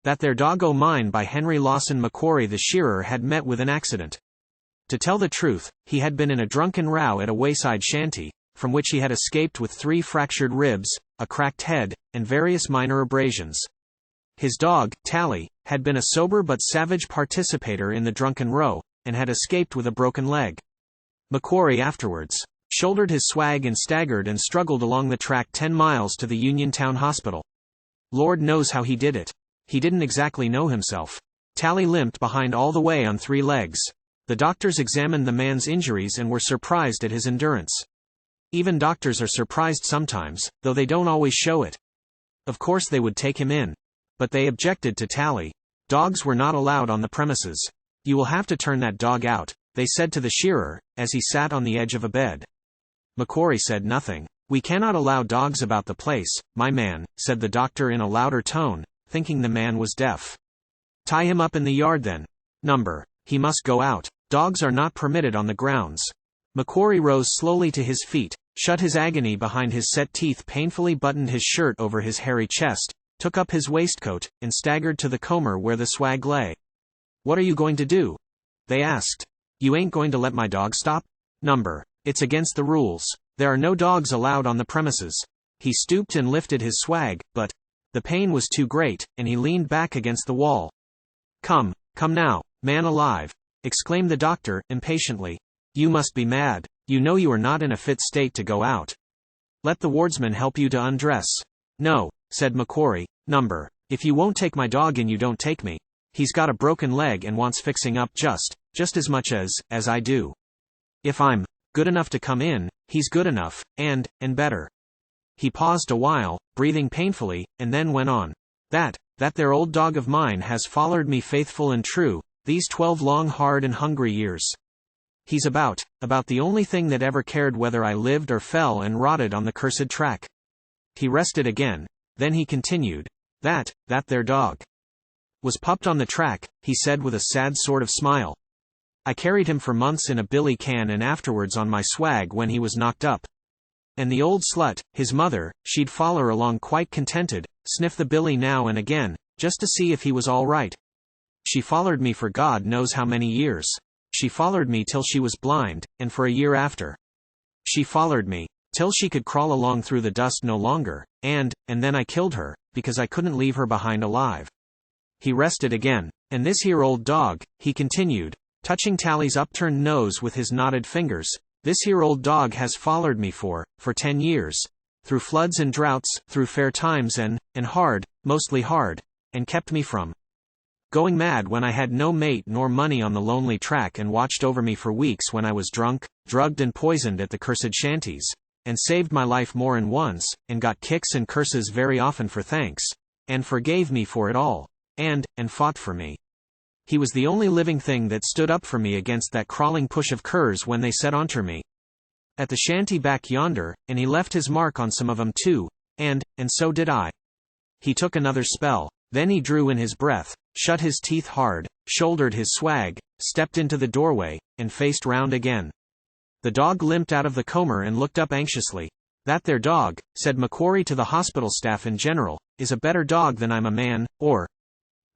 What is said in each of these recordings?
That There Dog O' Mine by Henry Lawson. Macquarie the shearer had met with an accident. To tell the truth, he had been in a drunken row at a wayside shanty, from which he had escaped with 3 fractured ribs, a cracked head, and various minor abrasions. His dog, Tally, had been a sober but savage participator in the drunken row, and had escaped with a broken leg. Macquarie afterwards shouldered his swag and staggered and struggled along the track 10 miles to the Union Town Hospital. Lord knows how he did it. He didn't exactly know himself. Tally limped behind all the way on 3 legs. The doctors examined the man's injuries and were surprised at his endurance. Even doctors are surprised sometimes, though they don't always show it. Of course they would take him in. But they objected to Tally. Dogs were not allowed on the premises. "You will have to turn that dog out," they said to the shearer, as he sat on the edge of a bed. Macquarie said nothing. "We cannot allow dogs about the place, my man," said the doctor in a louder tone, thinking the man was deaf. "Tie him up in the yard then. He must go out. Dogs are not permitted on the grounds." Macquarie rose slowly to his feet, shut his agony behind his set teeth, painfully buttoned his shirt over his hairy chest, took up his waistcoat, and staggered to the comber where the swag lay. "What are you going to do?" they asked. "You ain't going to let my dog stop?" "It's against the rules. There are no dogs allowed on the premises." He stooped and lifted his swag, but the pain was too great, and he leaned back against the wall. Come now, man alive," exclaimed the doctor, impatiently. "You must be mad. You know you are not in a fit state to go out. Let the wardsman help you to undress." "No," said Macquarie. If you won't take my dog in, you don't take me. He's got a broken leg and wants fixing up just as much as I do. If I'm good enough to come in, he's good enough, and better." He paused a while, breathing painfully, and then went on. That there old dog of mine has followed me faithful and true, these 12 long hard and hungry years. He's about the only thing that ever cared whether I lived or fell and rotted on the cursed track." He rested again. Then he continued. That there dog was pupped on the track," he said with a sad sort of smile. "I carried him for months in a billy can and afterwards on my swag when he was knocked up. And the old slut, his mother, she'd foller along quite contented, sniff the billy now and again, just to see if he was all right. She follered me for God knows how many years. She follered me till she was blind, and for a year after. She follered me till she could crawl along through the dust no longer, and then I killed her, because I couldn't leave her behind alive." He rested again. "And this here old dog," he continued, touching Tally's upturned nose with his knotted fingers, "this here old dog has follered me for 10 years. Through floods and droughts, through fair times and hard, mostly hard, and kept me from going mad when I had no mate nor money on the lonely track, and watched over me for weeks when I was drunk, drugged and poisoned at the cursed shanties, and saved my life more'n once, and got kicks and curses very often for thanks, and forgave me for it all, and fought for me. He was the only living thing that stood up for me against that crawling push of curs when they set onter me at the shanty back yonder, and he left his mark on some of 'em too, and so did I." He took another spell. Then he drew in his breath, shut his teeth hard, shouldered his swag, stepped into the doorway, and faced round again. The dog limped out of the comber and looked up anxiously. "That there dog," said Macquarie to the hospital staff in general, "is a better dog than I'm a man, or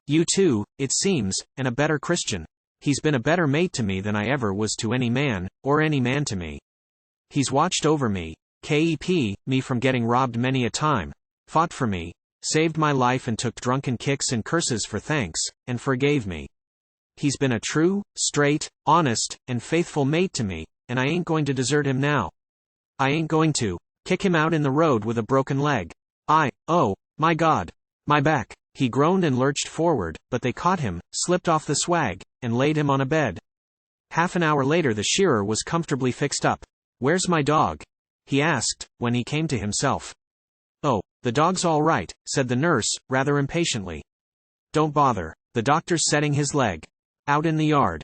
you too, it seems, and a better Christian. He's been a better mate to me than I ever was to any man, or any man to me. He's watched over me, kept me from getting robbed many a time, fought for me, saved my life and took drunken kicks and curses for thanks, and forgave me. He's been a true, straight, honest, and faithful mate to me, and I ain't going to desert him now. I ain't going to kick him out in the road with a broken leg. Oh, my God. My back." He groaned and lurched forward, but they caught him, slipped off the swag, and laid him on a bed. Half an hour later the shearer was comfortably fixed up. "Where's my dog?" he asked, when he came to himself. "Oh, the dog's all right," said the nurse, rather impatiently. "Don't bother. The doctor's setting his leg out in the yard."